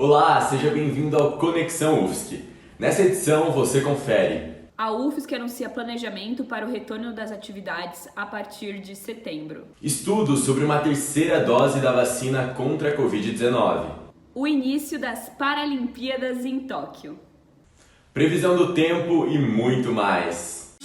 Olá, seja bem-vindo ao Conexão UFSC. Nessa edição você confere. A UFSC anuncia planejamento para o retorno das atividades a partir de setembro. Estudos sobre uma terceira dose da vacina contra a Covid-19. O início das Paralimpíadas em Tóquio. Previsão do tempo e muito mais.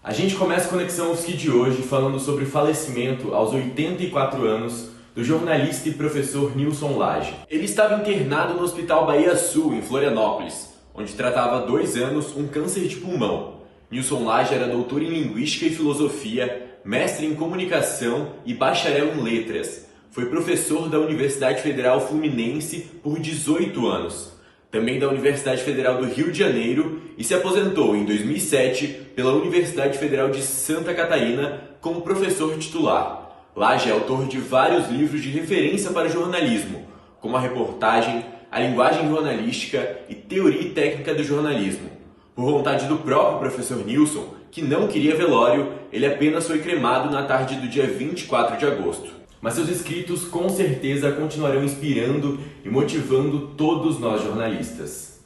A gente começa a Conexão UFSC de hoje falando sobre o falecimento aos 84 anos do jornalista e professor Nilson Lage. Ele estava internado no Hospital Bahia Sul, em Florianópolis, onde tratava há 2 anos um câncer de pulmão. Nilson Lage era doutor em Linguística e Filosofia, mestre em Comunicação e bacharel em Letras. Foi professor da Universidade Federal Fluminense por 18 anos. Também da Universidade Federal do Rio de Janeiro e se aposentou em 2007 pela Universidade Federal de Santa Catarina como professor titular. Lage é autor de vários livros de referência para o jornalismo, como a reportagem, a linguagem jornalística e teoria e técnica do jornalismo. Por vontade do próprio professor Nilson, que não queria velório, ele apenas foi cremado na tarde do dia 24 de agosto. Mas seus escritos com certeza continuarão inspirando e motivando todos nós jornalistas.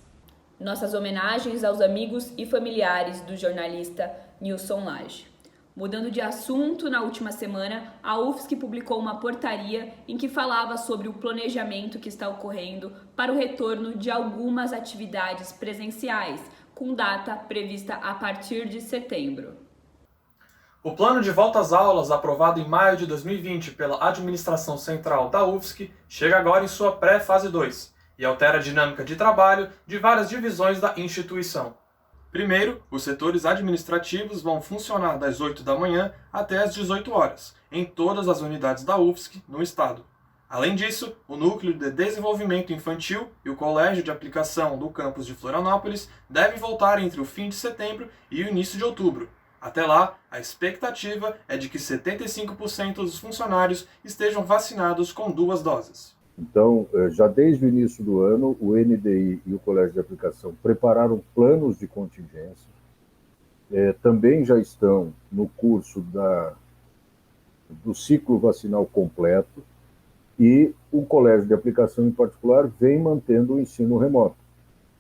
Nossas homenagens aos amigos e familiares do jornalista Nilson Lage. Mudando de assunto, na última semana, a UFSC publicou uma portaria em que falava sobre o planejamento que está ocorrendo para o retorno de algumas atividades presenciais, com data prevista a partir de setembro. O plano de volta às aulas, aprovado em maio de 2020 pela Administração Central da UFSC, chega agora em sua pré-fase 2 e altera a dinâmica de trabalho de várias divisões da instituição. Primeiro, os setores administrativos vão funcionar das 8 da manhã até as 18 horas, em todas as unidades da UFSC no estado. Além disso, o Núcleo de Desenvolvimento Infantil e o Colégio de Aplicação do campus de Florianópolis devem voltar entre o fim de setembro e o início de outubro. Até lá, a expectativa é de que 75% dos funcionários estejam vacinados com 2 doses. Então, já desde o início do ano, o NDI e o Colégio de Aplicação prepararam planos de contingência. Também já estão no curso do ciclo vacinal completo e o Colégio de Aplicação, em particular, vem mantendo o ensino remoto.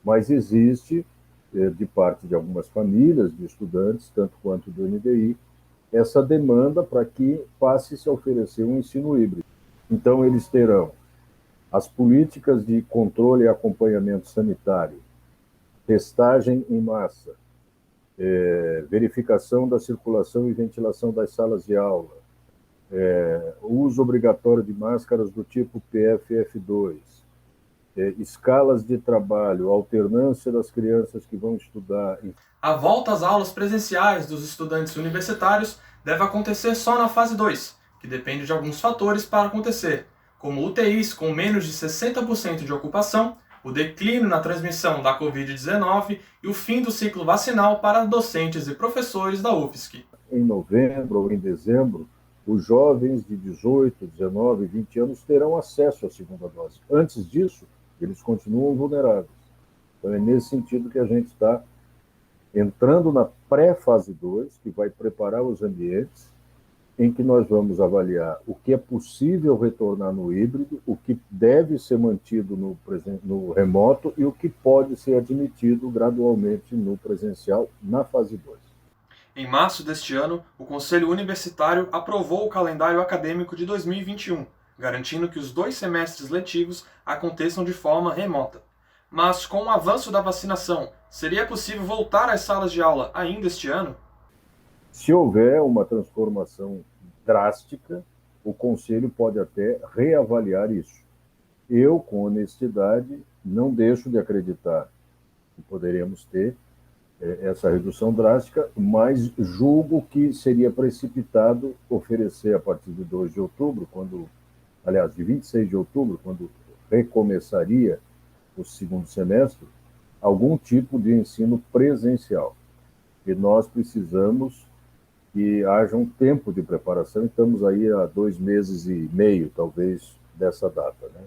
Mas existe, de parte de algumas famílias de estudantes, tanto quanto do NDI, essa demanda para que passe-se a oferecer um ensino híbrido. Então, eles terão as políticas de controle e acompanhamento sanitário, testagem em massa, verificação da circulação e ventilação das salas de aula, uso obrigatório de máscaras do tipo PFF2, escalas de trabalho, alternância das crianças que vão estudar. A volta às aulas presenciais dos estudantes universitários deve acontecer só na fase 2, que depende de alguns fatores para acontecer, como UTIs com menos de 60% de ocupação, o declínio na transmissão da Covid-19 e o fim do ciclo vacinal para docentes e professores da UFSC. Em novembro ou em dezembro, os jovens de 18, 19, 20 anos terão acesso à segunda dose. Antes disso, eles continuam vulneráveis. Então, é nesse sentido que a gente está entrando na pré-fase 2, que vai preparar os ambientes, em que nós vamos avaliar o que é possível retornar no híbrido, o que deve ser mantido no remoto e o que pode ser admitido gradualmente no presencial na fase 2. Em março deste ano, o Conselho Universitário aprovou o calendário acadêmico de 2021, garantindo que os 2 semestres letivos aconteçam de forma remota. Mas, com o avanço da vacinação, seria possível voltar às salas de aula ainda este ano? Se houver uma transformação drástica, o Conselho pode até reavaliar isso. Eu, com honestidade, não deixo de acreditar que poderemos ter essa redução drástica, mas julgo que seria precipitado oferecer a partir de 2 de outubro, de 26 de outubro, quando recomeçaria o segundo semestre, algum tipo de ensino presencial. E nós precisamos que haja um tempo de preparação, estamos aí há 2 meses e meio, talvez, dessa data, né?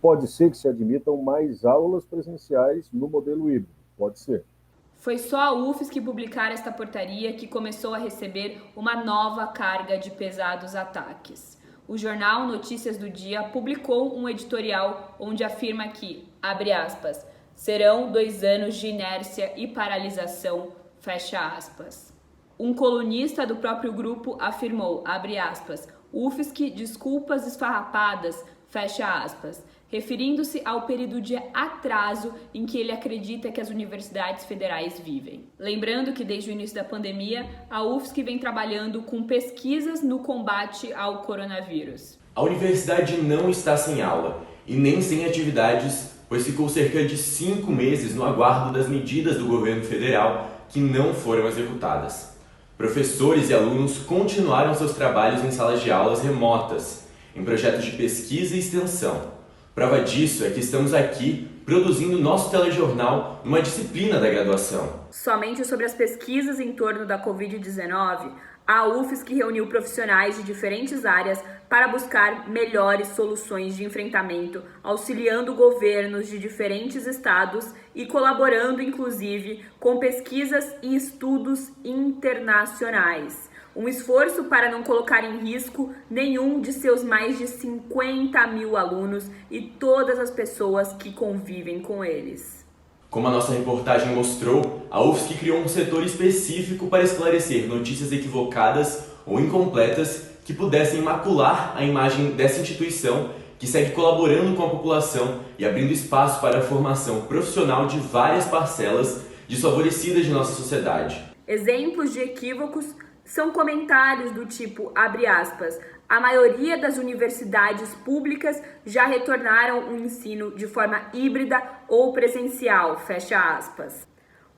Pode ser que se admitam mais aulas presenciais no modelo híbrido, pode ser. Foi só a UFSC publicar esta portaria que começou a receber uma nova carga de pesados ataques. O jornal Notícias do Dia publicou um editorial onde afirma que, abre aspas, serão 2 anos de inércia e paralisação, fecha aspas. Um colunista do próprio grupo afirmou, abre aspas, UFSC, desculpas esfarrapadas, fecha aspas, referindo-se ao período de atraso em que ele acredita que as universidades federais vivem. Lembrando que desde o início da pandemia, a UFSC vem trabalhando com pesquisas no combate ao coronavírus. A universidade não está sem aula e nem sem atividades, pois ficou cerca de 5 meses no aguardo das medidas do governo federal que não foram executadas. Professores e alunos continuaram seus trabalhos em salas de aulas remotas, em projetos de pesquisa e extensão. Prova disso é que estamos aqui produzindo nosso telejornal numa disciplina da graduação. Somente sobre as pesquisas em torno da Covid-19, a UFSC reuniu profissionais de diferentes áreas para buscar melhores soluções de enfrentamento, auxiliando governos de diferentes estados e colaborando, inclusive, com pesquisas e estudos internacionais. Um esforço para não colocar em risco nenhum de seus mais de 50 mil alunos e todas as pessoas que convivem com eles. Como a nossa reportagem mostrou, a UFSC criou um setor específico para esclarecer notícias equivocadas ou incompletas que pudessem macular a imagem dessa instituição que segue colaborando com a população e abrindo espaço para a formação profissional de várias parcelas desfavorecidas de nossa sociedade. Exemplos de equívocos são comentários do tipo, abre aspas, a maioria das universidades públicas já retornaram o ensino de forma híbrida ou presencial, fecha aspas.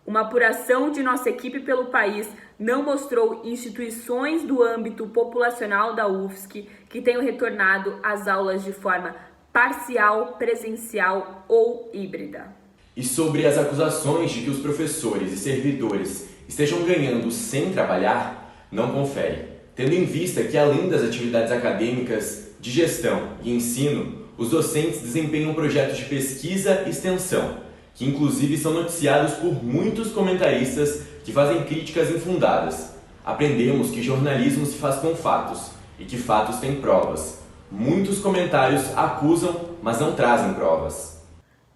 Uma apuração de nossa equipe pelo país não mostrou instituições do âmbito populacional da UFSC que tenham retornado às aulas de forma parcial, presencial ou híbrida. E sobre as acusações de que os professores e servidores estejam ganhando sem trabalhar, não confere, tendo em vista que além das atividades acadêmicas, de gestão e ensino, os docentes desempenham projetos de pesquisa e extensão, que inclusive são noticiados por muitos comentaristas que fazem críticas infundadas. Aprendemos que jornalismo se faz com fatos e que fatos têm provas. Muitos comentários acusam, mas não trazem provas.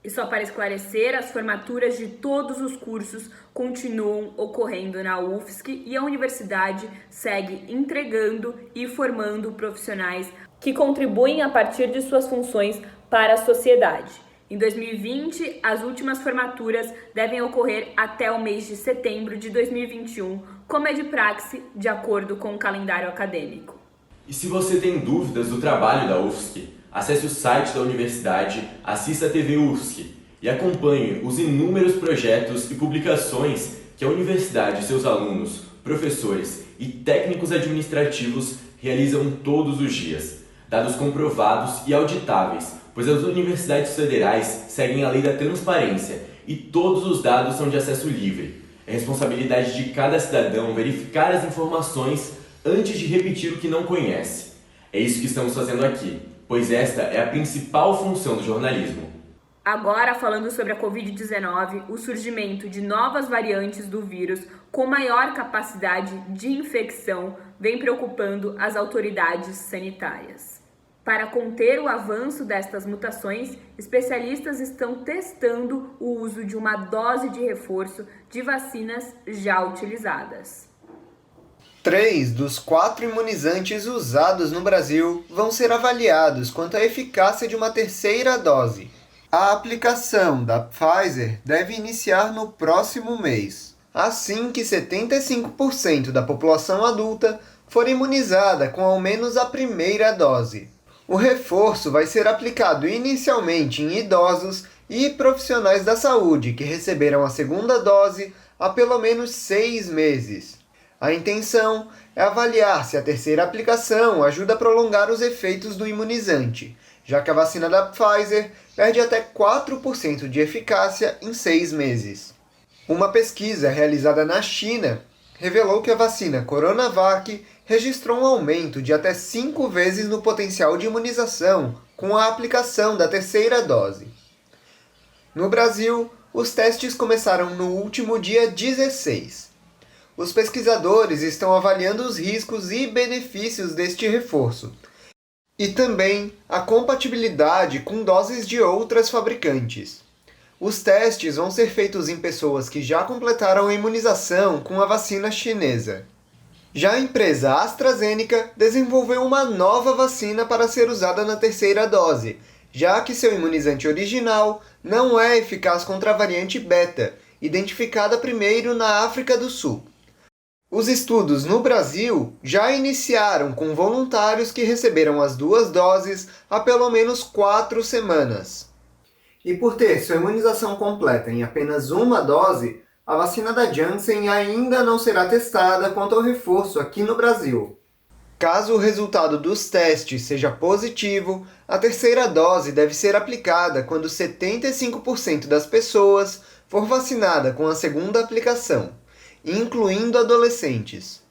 E só para esclarecer, as formaturas de todos os cursos continuam ocorrendo na UFSC e a universidade segue entregando e formando profissionais que contribuem a partir de suas funções para a sociedade. Em 2020, as últimas formaturas devem ocorrer até o mês de setembro de 2021, como é de praxe, de acordo com o calendário acadêmico. E se você tem dúvidas do trabalho da UFSC, acesse o site da universidade, assista a TV UFSC e acompanhe os inúmeros projetos e publicações que a universidade e seus alunos, professores e técnicos administrativos realizam todos os dias. Dados comprovados e auditáveis, pois as universidades federais seguem a lei da transparência e todos os dados são de acesso livre. É responsabilidade de cada cidadão verificar as informações antes de repetir o que não conhece. É isso que estamos fazendo aqui, pois esta é a principal função do jornalismo. Agora, falando sobre a Covid-19, o surgimento de novas variantes do vírus com maior capacidade de infecção vem preocupando as autoridades sanitárias. Para conter o avanço destas mutações, especialistas estão testando o uso de uma dose de reforço de vacinas já utilizadas. 3 dos 4 imunizantes usados no Brasil vão ser avaliados quanto à eficácia de uma terceira dose. A aplicação da Pfizer deve iniciar no próximo mês, assim que 75% da população adulta for imunizada com ao menos a primeira dose. O reforço vai ser aplicado inicialmente em idosos e profissionais da saúde que receberam a segunda dose há pelo menos 6 meses. A intenção é avaliar se a terceira aplicação ajuda a prolongar os efeitos do imunizante, já que a vacina da Pfizer perde até 4% de eficácia em 6 meses. Uma pesquisa realizada na China revelou que a vacina Coronavac registrou um aumento de até 5 vezes no potencial de imunização com a aplicação da terceira dose. No Brasil, Os testes começaram no último dia 16. Os pesquisadores estão avaliando os riscos e benefícios deste reforço, e também a compatibilidade com doses de outras fabricantes. Os testes vão ser feitos em pessoas que já completaram a imunização com a vacina chinesa. Já a empresa AstraZeneca desenvolveu uma nova vacina para ser usada na terceira dose, já que seu imunizante original não é eficaz contra a variante beta, identificada primeiro na África do Sul. Os estudos no Brasil já iniciaram com voluntários que receberam as 2 doses há pelo menos 4 semanas. E por ter sua imunização completa em apenas uma dose, a vacina da Janssen ainda não será testada quanto ao reforço aqui no Brasil. Caso o resultado dos testes seja positivo, a terceira dose deve ser aplicada quando 75% das pessoas for vacinada com a segunda aplicação, incluindo adolescentes.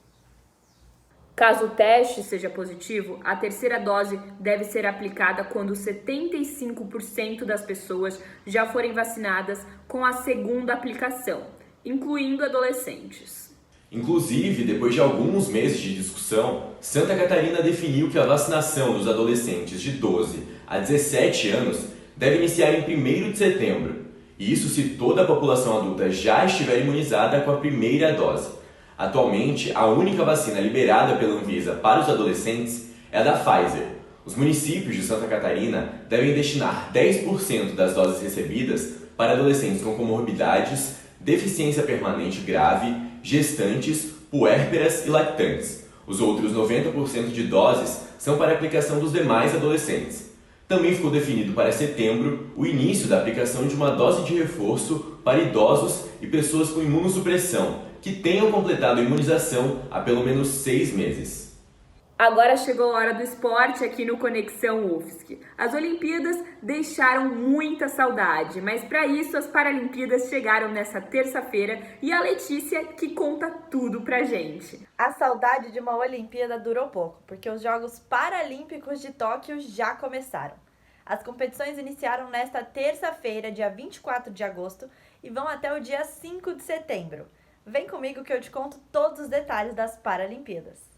Caso o teste seja positivo, a terceira dose deve ser aplicada quando 75% das pessoas já forem vacinadas com a segunda aplicação, incluindo adolescentes. Inclusive, depois de alguns meses de discussão, Santa Catarina definiu que a vacinação dos adolescentes de 12 a 17 anos deve iniciar em 1º de setembro. E isso se toda a população adulta já estiver imunizada com a primeira dose. Atualmente, a única vacina liberada pela Anvisa para os adolescentes é a da Pfizer. Os municípios de Santa Catarina devem destinar 10% das doses recebidas para adolescentes com comorbidades, deficiência permanente grave, gestantes, puérperas e lactantes. Os outros 90% de doses são para a aplicação dos demais adolescentes. Também ficou definido para setembro o início da aplicação de uma dose de reforço para idosos e pessoas com imunossupressão que tenham completado a imunização há pelo menos 6 meses. Agora chegou a hora do esporte aqui no Conexão UFSC. As Olimpíadas deixaram muita saudade, mas para isso as Paralimpíadas chegaram nessa terça-feira e a Letícia que conta tudo pra gente. A saudade de uma Olimpíada durou pouco, porque os Jogos Paralímpicos de Tóquio já começaram. As competições iniciaram nesta terça-feira, dia 24 de agosto, e vão até o dia 5 de setembro. Vem comigo que eu te conto todos os detalhes das Paralimpíadas.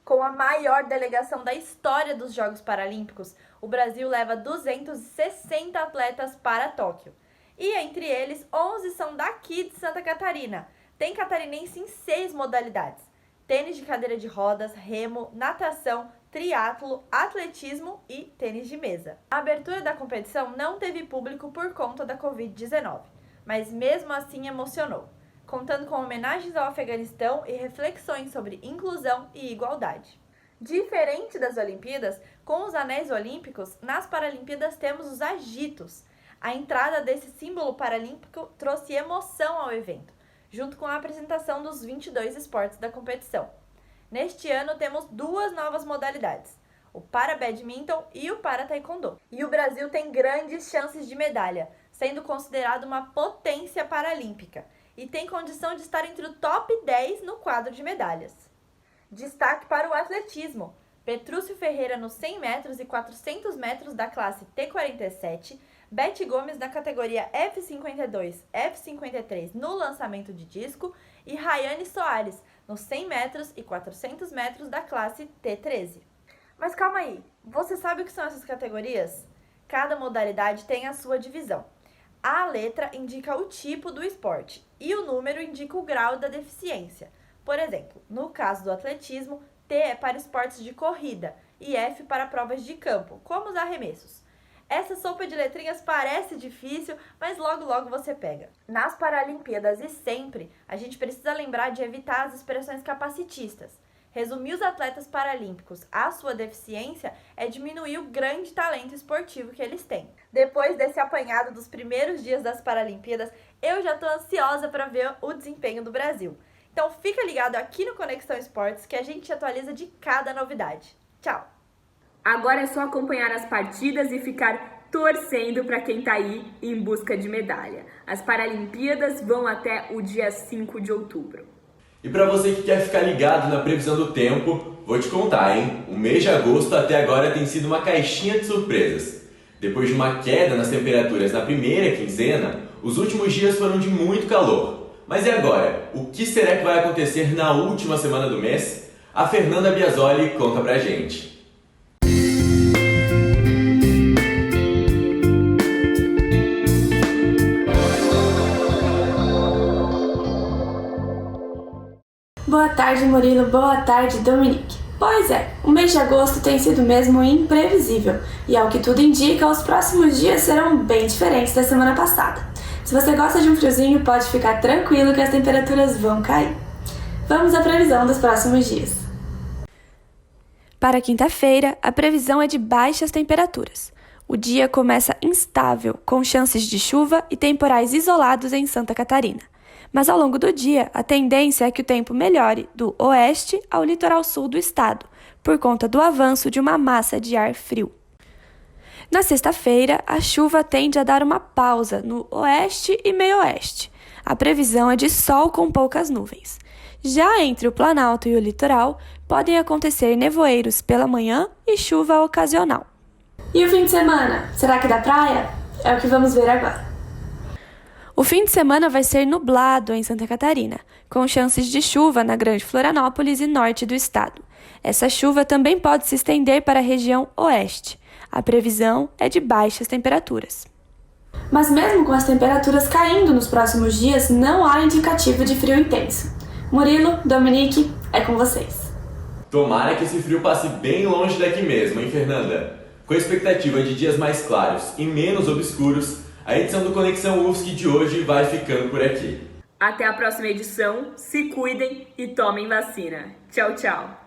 Com a maior delegação da história dos Jogos Paralímpicos, o Brasil leva 260 atletas para Tóquio. E entre eles, 11 são daqui de Santa Catarina. Tem catarinense em 6 modalidades: tênis de cadeira de rodas, remo, natação, triatlo, atletismo e tênis de mesa. A abertura da competição não teve público por conta da Covid-19, mas mesmo assim emocionou, contando com homenagens ao Afeganistão e reflexões sobre inclusão e igualdade. Diferente das Olimpíadas, com os anéis olímpicos, nas Paralimpíadas temos os agitos. A entrada desse símbolo paralímpico trouxe emoção ao evento, junto com a apresentação dos 22 esportes da competição. Neste ano temos 2 novas modalidades, o Para-Badminton e o Para-Taekwondo. E o Brasil tem grandes chances de medalha, sendo considerado uma potência paralímpica, e tem condição de estar entre o top 10 no quadro de medalhas. Destaque para o atletismo. Petrúcio Ferreira nos 100 metros e 400 metros da classe T47, Beth Gomes na categoria F52, F53 no lançamento de disco e Rayane Soares nos 100 metros e 400 metros da classe T13. Mas calma aí, você sabe o que são essas categorias? Cada modalidade tem a sua divisão. A letra indica o tipo do esporte e o número indica o grau da deficiência. Por exemplo, no caso do atletismo, T é para esportes de corrida e F para provas de campo, como os arremessos. Essa sopa de letrinhas parece difícil, mas logo você pega. Nas Paralimpíadas e sempre, a gente precisa lembrar de evitar as expressões capacitistas. Resumir os atletas paralímpicos à sua deficiência é diminuir o grande talento esportivo que eles têm. Depois desse apanhado dos primeiros dias das Paralimpíadas, eu já estou ansiosa para ver o desempenho do Brasil. Então fica ligado aqui no Conexão Esportes que a gente te atualiza de cada novidade. Tchau! Agora é só acompanhar as partidas e ficar torcendo para quem está aí em busca de medalha. As Paralimpíadas vão até o dia 5 de outubro. E para você que quer ficar ligado na previsão do tempo, vou te contar, hein? O mês de agosto até agora tem sido uma caixinha de surpresas. Depois de uma queda nas temperaturas na primeira quinzena, os últimos dias foram de muito calor. Mas e agora? O que será que vai acontecer na última semana do mês? A Fernanda Biasoli conta pra gente. Boa tarde, Murilo. Boa tarde, Dominique. Pois é, o mês de agosto tem sido mesmo imprevisível e, ao que tudo indica, os próximos dias serão bem diferentes da semana passada. Se você gosta de um friozinho, pode ficar tranquilo que as temperaturas vão cair. Vamos à previsão dos próximos dias. Para quinta-feira, a previsão é de baixas temperaturas. O dia começa instável, com chances de chuva e temporais isolados em Santa Catarina. Mas ao longo do dia, a tendência é que o tempo melhore do oeste ao litoral sul do estado, por conta do avanço de uma massa de ar frio. Na sexta-feira, a chuva tende a dar uma pausa no oeste e meio-oeste. A previsão é de sol com poucas nuvens. Já entre o Planalto e o litoral, podem acontecer nevoeiros pela manhã e chuva ocasional. E o fim de semana? Será que dá praia? É o que vamos ver agora. O fim de semana vai ser nublado em Santa Catarina, com chances de chuva na Grande Florianópolis e norte do estado. Essa chuva também pode se estender para a região oeste. A previsão é de baixas temperaturas. Mas mesmo com as temperaturas caindo nos próximos dias, não há indicativo de frio intenso. Murilo, Dominique, é com vocês. Tomara que esse frio passe bem longe daqui mesmo, hein, Fernanda? Com a expectativa de dias mais claros e menos obscuros, a edição do Conexão UFSC de hoje vai ficando por aqui. Até a próxima edição, se cuidem e tomem vacina. Tchau, tchau!